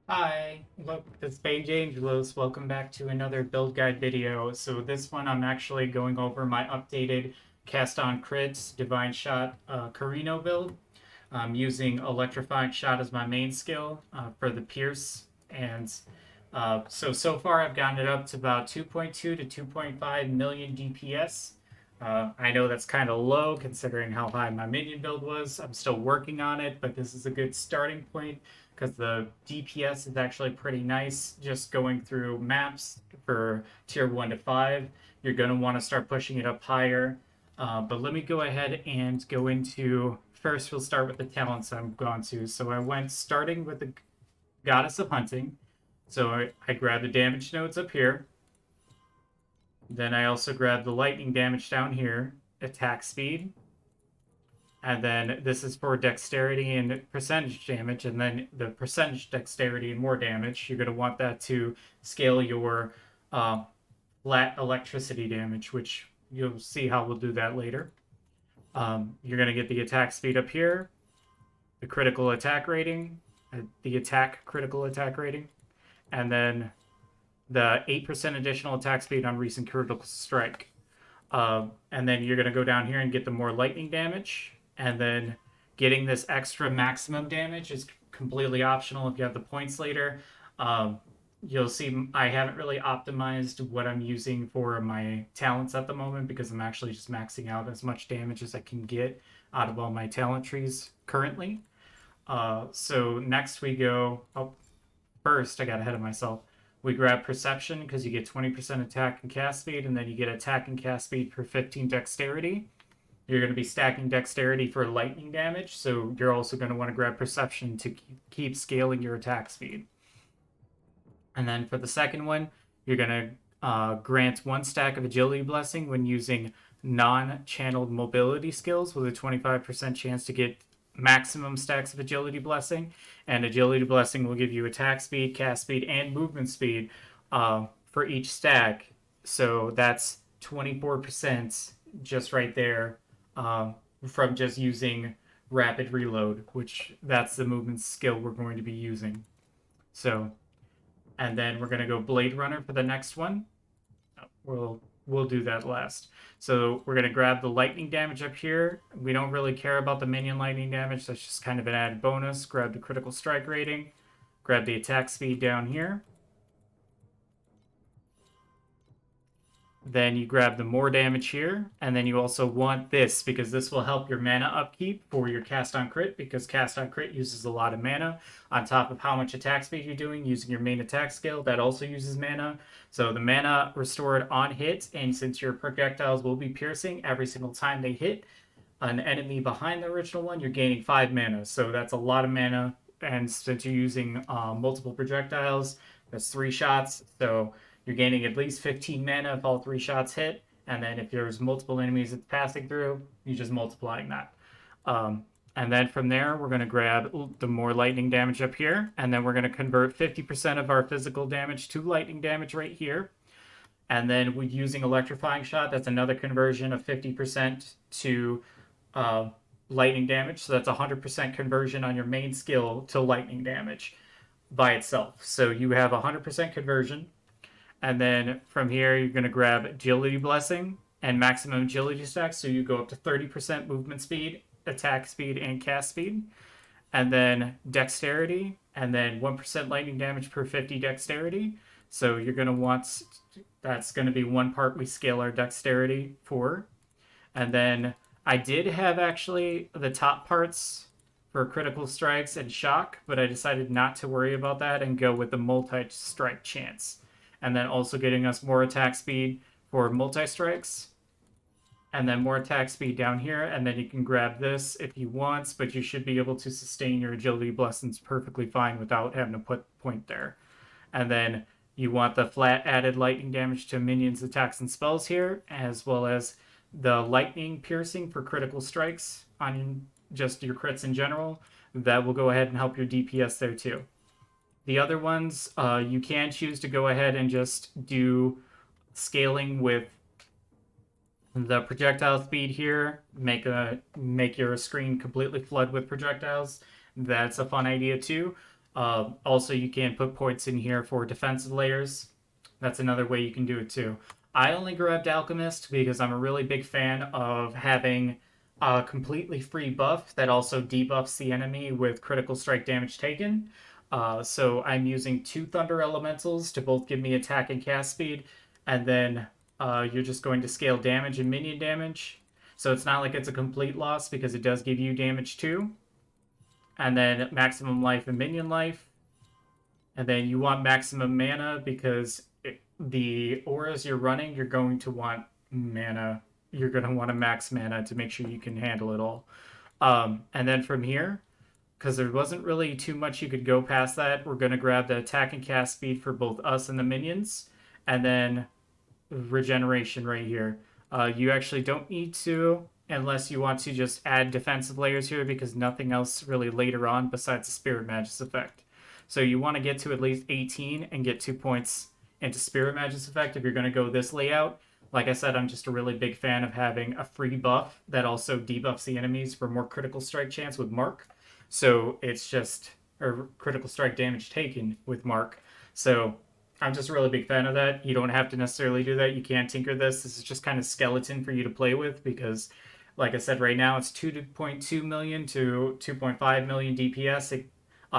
Hi, look, it's Paige Angelos. Welcome back to another build guide video. So this one I'm actually going over my updated cast on crits Divine Shot Carino build. I'm using Electrifying Shot as my main skill for the Pierce. And so far I've gotten it up to about 2.2 to 2.5 million DPS. I know that's kind of low considering how high my minion build was. I'm still working on it, but this is a good starting point because the DPS is actually pretty nice. Just going through maps for tier 1 to 5, you're going to want to start pushing it up higher. But let me go ahead and go into. First, we'll start with the talents I've gone to. So I went starting with the Goddess of Hunting. So I grabbed the damage nodes up here. Then I also grabbed the lightning damage down here, attack speed, and then this is for dexterity and percentage damage, and then the percentage dexterity and more damage. You're going to want that to scale your uh, flat electricity damage, which you'll see how we'll do that later. You're going to get the attack speed up here, the critical attack rating, the attack critical attack rating, and then the 8% additional attack speed on recent critical strike. And then you're going to go down here and get the more lightning damage. And then getting this extra maximum damage is completely optional if you have the points later. You'll see I haven't really optimized what I'm using for my talents at the moment because I'm actually just maxing out as much damage as I can get out of all my talent trees currently. So next we go. Oh, first I got ahead of myself. We grab Perception because you get 20% attack and cast speed, and then you get attack and cast speed for 15 dexterity. You're going to be stacking dexterity for lightning damage, so you're also going to want to grab Perception to keep scaling your attack speed. And then for the second one, you're going to grant one stack of Agility Blessing when using non-channeled mobility skills with a 25% chance to get maximum stacks of Agility Blessing. And Agility Blessing will give you attack speed, cast speed, and movement speed for each stack. So that's 24% just right there from just using rapid reload, which that's the movement skill we're going to be using. So, and then we're going to go Blade Runner for the next one. We'll do that last. So we're going to grab the lightning damage up here. We don't really care about the minion lightning damage. That's just kind of an added bonus. Grab the critical strike rating. Grab the attack speed down here. Then you grab the more damage here, and then you also want this because this will help your mana upkeep for your cast on crit because cast on crit uses a lot of mana on top of how much attack speed you're doing using your main attack skill that also uses mana. So the mana restored on hit, and since your projectiles will be piercing every single time they hit an enemy behind the original one, you're gaining 5 mana. So that's a lot of mana, and since you're using multiple projectiles, that's 3 shots. So you're gaining at least 15 mana if all 3 shots hit, and then if there's multiple enemies it's passing through, you're just multiplying that. And then from there, we're going to grab the more lightning damage up here, and then we're going to convert 50% of our physical damage to lightning damage right here. And then we're using Electrifying Shot. That's another conversion of 50% to lightning damage. So that's 100% conversion on your main skill to lightning damage by itself. So you have 100% conversion. And then from here, you're going to grab Agility Blessing and maximum agility stacks. So you go up to 30% movement speed, attack speed, and cast speed. And then Dexterity, and then 1% lightning damage per 50 Dexterity. So you're going to want, that's going to be one part we scale our Dexterity for. And then I did have actually the top parts for critical strikes and shock, but I decided not to worry about that and go with the multi-strike chance. And then also getting us more attack speed for multi-strikes. And then more attack speed down here. And then you can grab this if you want, but you should be able to sustain your agility blessings perfectly fine without having to put point there. And then you want the flat added lightning damage to minions, attacks, and spells here, as well as the lightning piercing for critical strikes on just your crits in general. That will go ahead and help your DPS there too. The other ones, you can choose to go ahead and just do scaling with the projectile speed here. Make your screen completely flood with projectiles. That's a fun idea too. Also, you can put points in here for defensive layers. That's another way you can do it too. I only grabbed Alchemist because I'm a really big fan of having a completely free buff that also debuffs the enemy with critical strike damage taken. So I'm using two Thunder Elementals to both give me attack and cast speed, and then you're just going to scale damage and minion damage. So it's not like it's a complete loss because it does give you damage too. And then maximum life and minion life. And then you want maximum mana because the auras you're running, you're going to want mana. You're going to want to max mana to make sure you can handle it all. And then from here, because there wasn't really too much you could go past that, we're going to grab the attack and cast speed for both us and the minions. And then regeneration right here. You actually don't need to unless you want to just add defensive layers here because nothing else really later on besides the Spirit Magus effect. So you want to get to at least 18 and get 2 points into Spirit Magus effect if you're going to go this layout. Like I said, I'm just a really big fan of having a free buff that also debuffs the enemies for more critical strike chance with Mark. So it's just or critical strike damage taken with Mark. So I'm just a really big fan of that. You don't have to necessarily do that. You can tinker this. This is just kind of skeleton for you to play with because, like I said, right now it's 2.2 million to 2.5 million DPS. It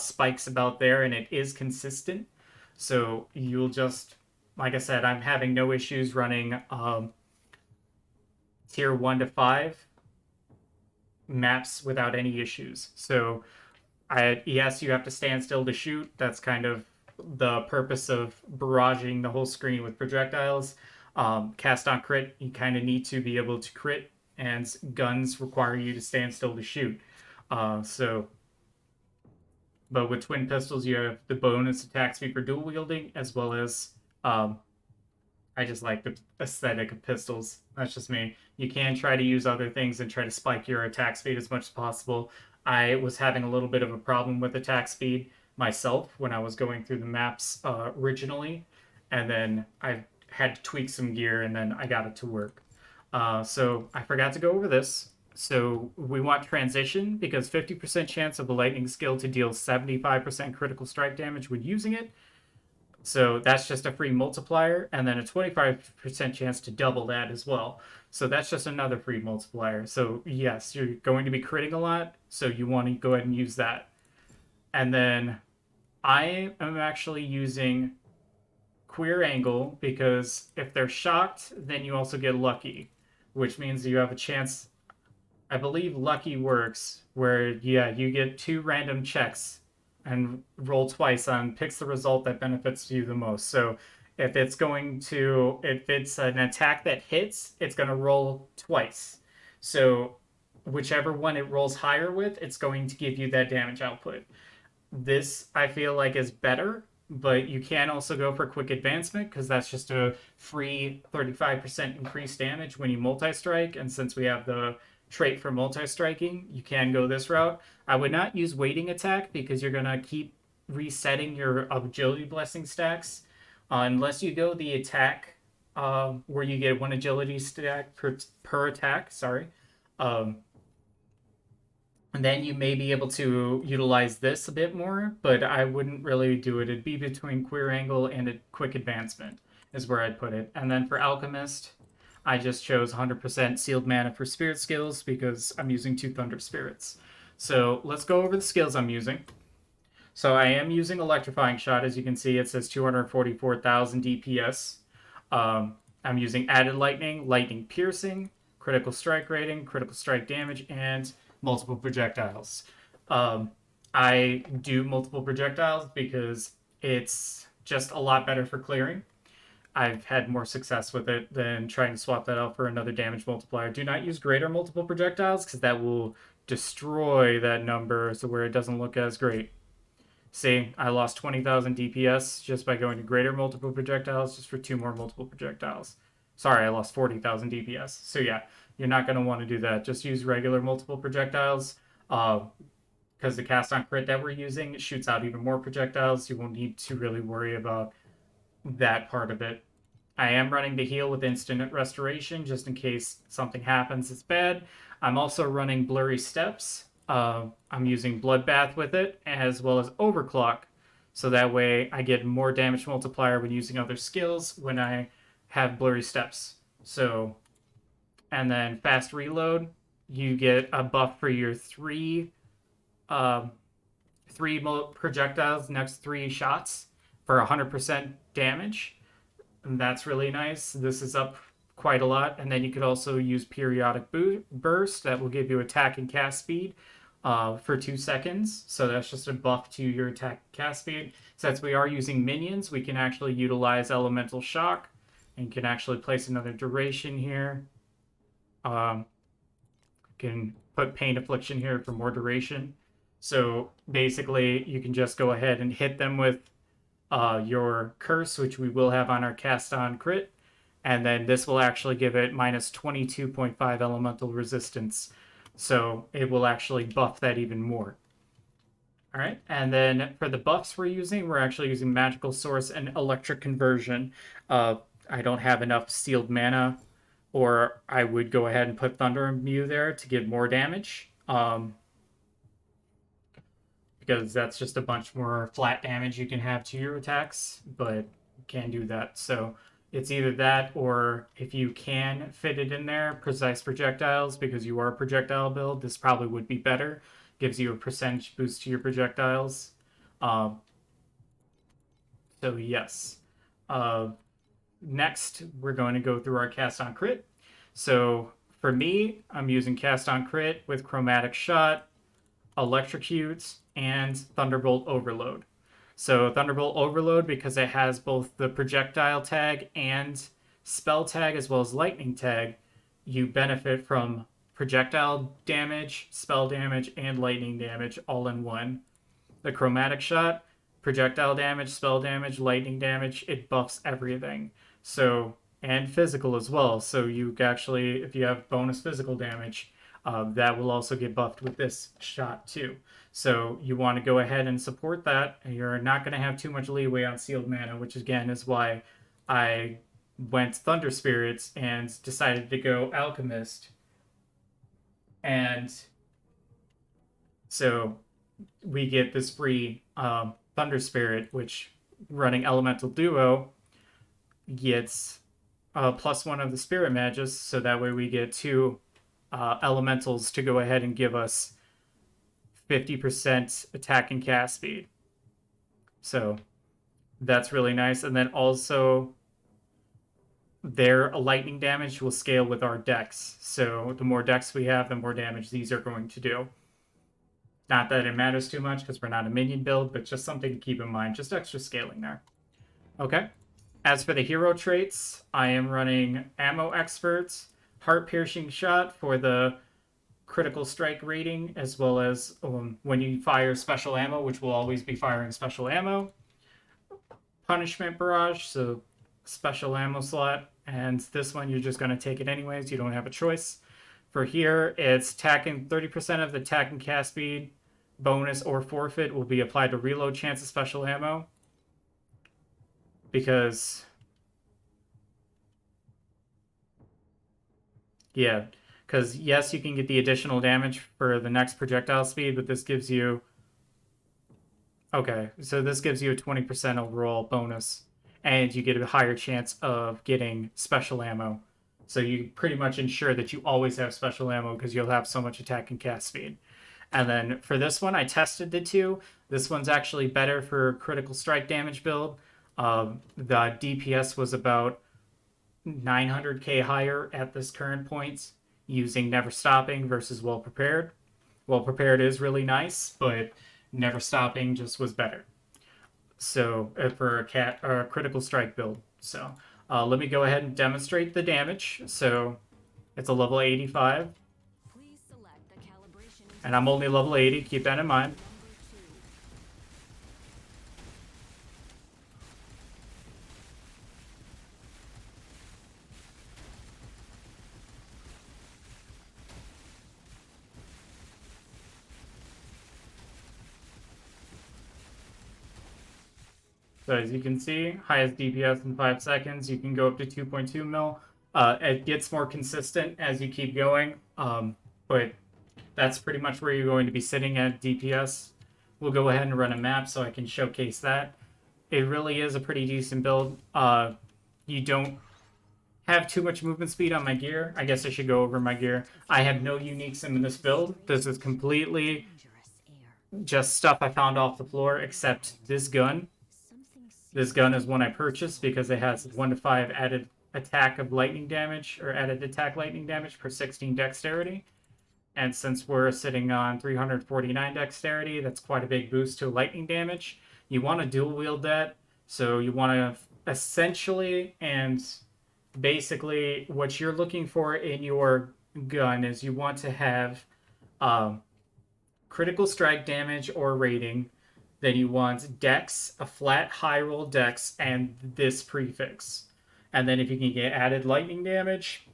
spikes about there, and it is consistent. So you'll just, like I said, I'm having no issues running tier 1 to 5 maps without any issues. So yes, you have to stand still to shoot. That's kind of the purpose of barraging the whole screen with projectiles. Cast on crit, you kind of need to be able to crit, and guns require you to stand still to shoot. But with twin pistols, you have the bonus attack speed for dual wielding, as well as I just like the aesthetic of pistols. That's just me. You can try to use other things and try to spike your attack speed as much as possible. I was having a little bit of a problem with attack speed myself when I was going through the maps originally, and then I had to tweak some gear, and then I got it to work. So I forgot to go over this. So we want transition because 50% chance of the lightning skill to deal 75% critical strike damage when using it. So that's just a free multiplier, and then a 25% chance to double that as well. So that's just another free multiplier. So yes, you're going to be critting a lot, so you want to go ahead and use that. And then I am actually using Queer Angle because if they're shocked, then you also get lucky, which means you have a chance. I believe lucky works where, yeah, you get 2 random checks and roll twice on picks the result that benefits you the most. So if it's an attack that hits, it's going to roll twice. So whichever one it rolls higher with, it's going to give you that damage output. This I feel like is better, but you can also go for quick advancement because that's just a free 35% increased damage when you multi-strike. And since we have the trait for multi-striking, you can go this route. I would not use waiting attack because you're going to keep resetting your agility blessing stacks unless you go the attack where you get 1 agility stack per attack. Sorry. And then you may be able to utilize this a bit more, but I wouldn't really do it. It'd be between Queer Angle and a quick advancement is where I'd put it. And then for Alchemist, I just chose 100% sealed mana for spirit skills because I'm using 2 Thunder Spirits. So let's go over the skills I'm using. So I am using Electrifying Shot. As you can see, it says 244,000 DPS. I'm using Added Lightning, Lightning Piercing, Critical Strike Rating, Critical Strike Damage, and multiple projectiles. I do multiple projectiles because it's just a lot better for clearing. I've had more success with it than trying to swap that out for another damage multiplier. Do not use greater multiple projectiles because that will destroy that number so where it doesn't look as great. See, I lost 20,000 DPS just by going to greater multiple projectiles just for 2 more multiple projectiles. Sorry, I lost 40,000 DPS. So yeah, you're not going to want to do that. Just use regular multiple projectiles because the cast on crit that we're using shoots out even more projectiles. You won't need to really worry about that part of it. I am running the heal with instant restoration just in case something happens that's bad. I'm also running blurry steps I'm using Bloodbath with it, as well as Overclock. So that way I get more damage multiplier when using other skills when I have Blurry Steps. So, and then Fast Reload, you get a buff for your um, three projectiles next three shots for 100% damage. And that's really nice. This is up quite a lot. And then you could also use Periodic Burst that will give you attack and cast speed for 2 seconds. So that's just a buff to your attack and cast speed. Since we are using minions, we can actually utilize Elemental Shock and can actually place another duration here. Can put Pain Affliction here for more duration. So basically, you can just go ahead and hit them with your curse, which we will have on our cast on crit, and then this will actually give it minus 22.5 elemental resistance. So it will actually buff that even more. All right, and then for the buffs we're actually using Magical Source and Electric Conversion. I don't have enough sealed mana, or I would go ahead and put Thunder Imbue there to give more damage. Because that's just a bunch more flat damage you can have to your attacks, but you can't do that. So it's either that, or if you can fit it in there, Precise Projectiles, because you are a projectile build, this probably would be better. Gives you a percentage boost to your projectiles. So yes. Next, we're going to go through our cast on crit. So for me, I'm using cast on crit with Chromatic Shot, Electrocute, and Thunderbolt Overload. So Thunderbolt Overload, because it has both the projectile tag and spell tag as well as lightning tag, you benefit from projectile damage, spell damage, and lightning damage all in one. The Chromatic Shot, projectile damage, spell damage, lightning damage, it buffs everything. So, and physical as well. So you actually, if you have bonus physical damage, that will also get buffed with this shot too. So you want to go ahead and support that. You're not going to have too much leeway on sealed mana, which again is why I went Thunder Spirits and decided to go Alchemist. And so we get this free Thunder Spirit, which running Elemental Duo gets +1 of the Spirit Mages, so that way we get 2 elementals to go ahead and give us 50% attack and cast speed. So that's really nice. And then also their lightning damage will scale with our dex. So the more dex we have, the more damage these are going to do. Not that it matters too much because we're not a minion build, but just something to keep in mind. Just extra scaling there. Okay. As for the hero traits, I am running Ammo Expert, Heart Piercing Shot for the critical strike rating, as well as when you fire special ammo, which will always be firing special ammo. Punishment Barrage, so special ammo slot, and this one you're just going to take it anyways, you don't have a choice. For here, it's attacking 30% of the attack and cast speed bonus or forfeit will be applied to reload chance of special ammo, because yeah, because yes, you can get the additional damage for the next projectile speed, but this gives you... Okay, so this gives you a 20% overall bonus, and you get a higher chance of getting special ammo. So you pretty much ensure that you always have special ammo because you'll have so much attack and cast speed. And then for this one, I tested the two. This one's actually better for critical strike damage build. The DPS was about 900k higher at this current point, using Never Stopping versus Well Prepared. Well Prepared is really nice, but Never Stopping just was better. So for a critical strike build. So let me go ahead and demonstrate the damage. So it's a level 85. And I'm only level 80, keep that in mind. So as you can see, highest DPS in 5 seconds. You can go up to 2.2 mil. It gets more consistent as you keep going, but That's pretty much where you're going to be sitting at DPS. We'll go ahead and run a map so I can showcase that. It really is a pretty decent build. You don't have too much movement speed on my gear. I guess I should go over my gear. I have no uniques in this build. This is completely just stuff I found off the floor, except this gun. This gun is one I purchased because it has 1 to 5 added attack of lightning damage, or added attack lightning damage per 16 dexterity. And since we're sitting on 349 dexterity, that's quite a big boost to lightning damage. You want to dual wield that, so you want to essentially, and basically what you're looking for in your gun is you want to have critical strike damage or rating. Then you want dex, a flat high roll dex, and this prefix. And then if you can get added lightning damage,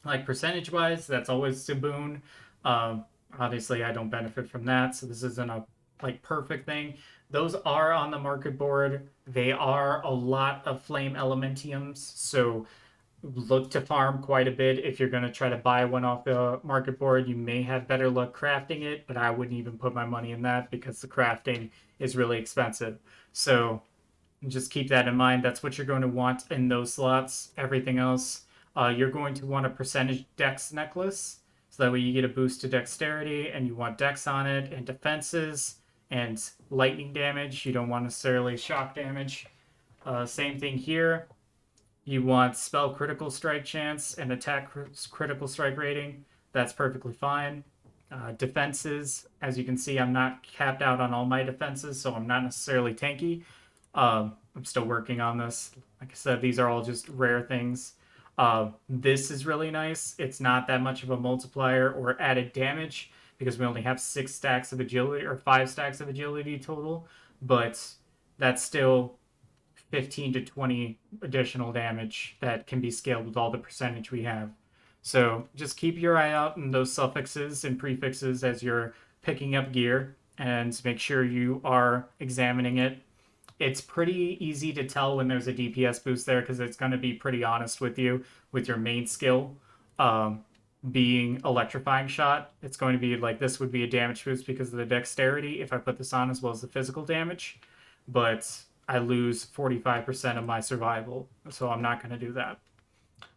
like percentage wise, that's always a boon. Obviously I don't benefit from that, so this isn't a like perfect thing. Those are on the market board. They are a lot of flame elementiums, so look to farm quite a bit. If you're going to try to buy one off the market board, you may have better luck crafting it, but I wouldn't even put my money in that because the crafting is really expensive. So just keep that in mind. That's what you're going to want in those slots. Everything else, you're going to want a percentage dex necklace, so that way you get a boost to dexterity, and you want dex on it, and defenses, and lightning damage. You don't want necessarily shock damage. Same thing here. You want spell critical strike chance and attack critical strike rating. That's perfectly fine. Defenses, as you can see, I'm not capped out on all my defenses, so I'm not necessarily tanky. I'm still working on this. Like I said, these are all just rare things. This is really nice. It's not that much of a multiplier or added damage because we only have 6 stacks of agility, or 5 stacks of agility total, but that's still 15 to 20 additional damage that can be scaled with all the percentage we have. So just keep your eye out on those suffixes and prefixes as you're picking up gear, and make sure you are examining it. It's pretty easy to tell when there's a DPS boost there because it's going to be pretty honest with you with your main skill being electrifying shot. It's going to be like, this would be a damage boost because of the dexterity if I put this on, as well as the physical damage, but I lose 45% of my survival, so I'm not going to do that.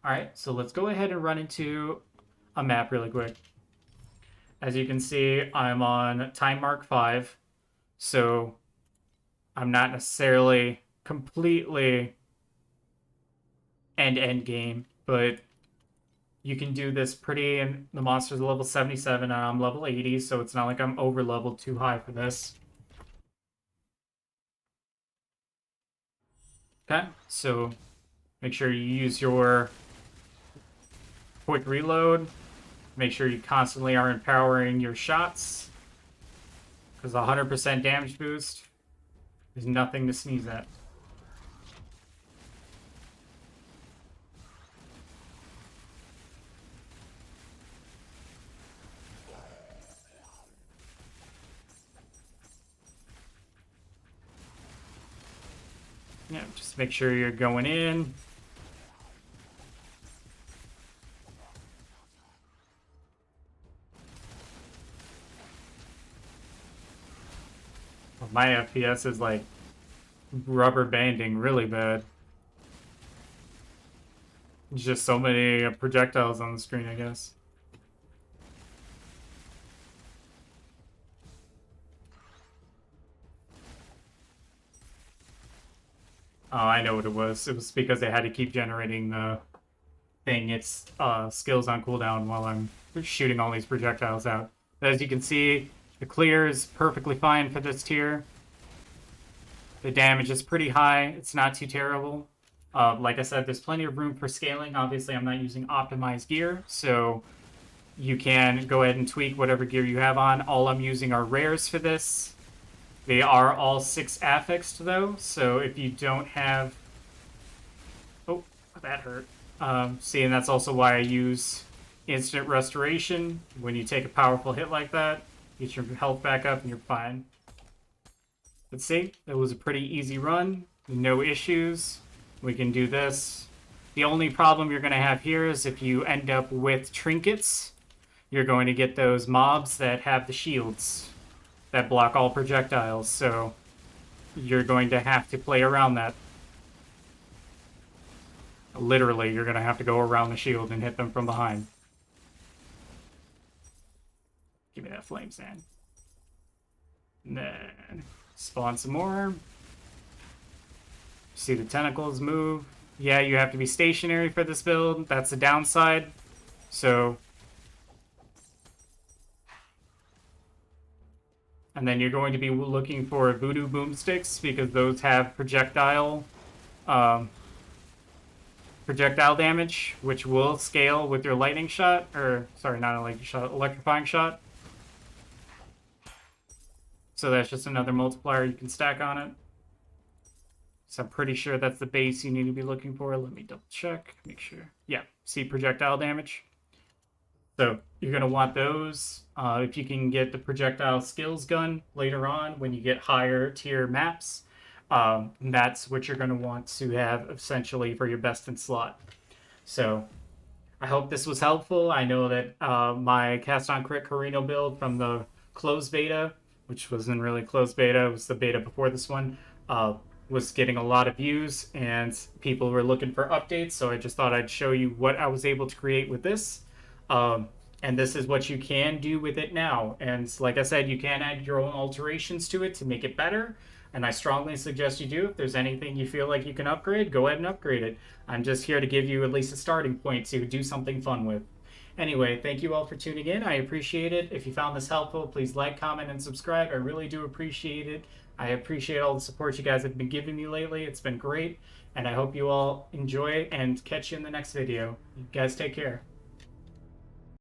All right, so let's go ahead and run into a map really quick. As you can see, I'm on time mark 5, so I'm not necessarily completely end game, but you can do this pretty, and the monster's level 77 and I'm level 80, so it's not like I'm over leveled too high for this. Okay, so make sure you use your quick reload. Make sure you constantly are empowering your shots, because 100% damage boost is nothing to sneeze at. Yeah, just make sure you're going in. My FPS is like rubber banding really bad. Just so many projectiles on the screen, I guess. Oh, I know what it was. It was because they had to keep generating the thing. It's skills on cooldown while I'm shooting all these projectiles out. As you can see, the clear is perfectly fine for this tier. The damage is pretty high. It's not too terrible. Like I said, there's plenty of room for scaling. Obviously, I'm not using optimized gear, so you can go ahead and tweak whatever gear you have on. All I'm using are rares for this. They are all 6 affixed, though, so if you don't have... Oh, that hurt. See, and that's also why I use instant restoration. When you take a powerful hit like that, get your health back up and you're fine. But see, it was a pretty easy run. No issues. We can do this. The only problem you're going to have here is if you end up with trinkets. you're going to get those mobs that have the shields that block all projectiles. So you're going to have to play around that. Literally, you're going to have to go around the shield and hit them from behind. Give me that flame sand. And then spawn some more. See the tentacles move. Yeah, you have to be stationary for this build. That's the downside. So, and then you're going to be looking for voodoo boomsticks because those have projectile damage, which will scale with your lightning shot, or sorry, not a lightning shot, electrifying shot. So that's just another multiplier you can stack on it. So I'm pretty sure that's the base you need to be looking for. Let me double check, make sure. Yeah, see projectile damage. So you're going to want those. If you can get the projectile skills gun later on when you get higher tier maps, that's what you're going to want to have essentially for your best in slot. So I hope this was helpful. I know that my cast on crit Carino build from the closed beta, which wasn't really closed beta, it was the beta before this one, was getting a lot of views and people were looking for updates. So I just thought I'd show you what I was able to create with this. And this is what you can do with it now. And like I said, you can add your own alterations to it to make it better. And I strongly suggest you do. If there's anything you feel like you can upgrade, go ahead and upgrade it. I'm just here to give you at least a starting point to do something fun with. Anyway, thank you all for tuning in. I appreciate it. If you found this helpful, please like, comment, and subscribe. I really do appreciate it. I appreciate all the support you guys have been giving me lately. It's been great. And I hope you all enjoy it and catch you in the next video. You guys take care.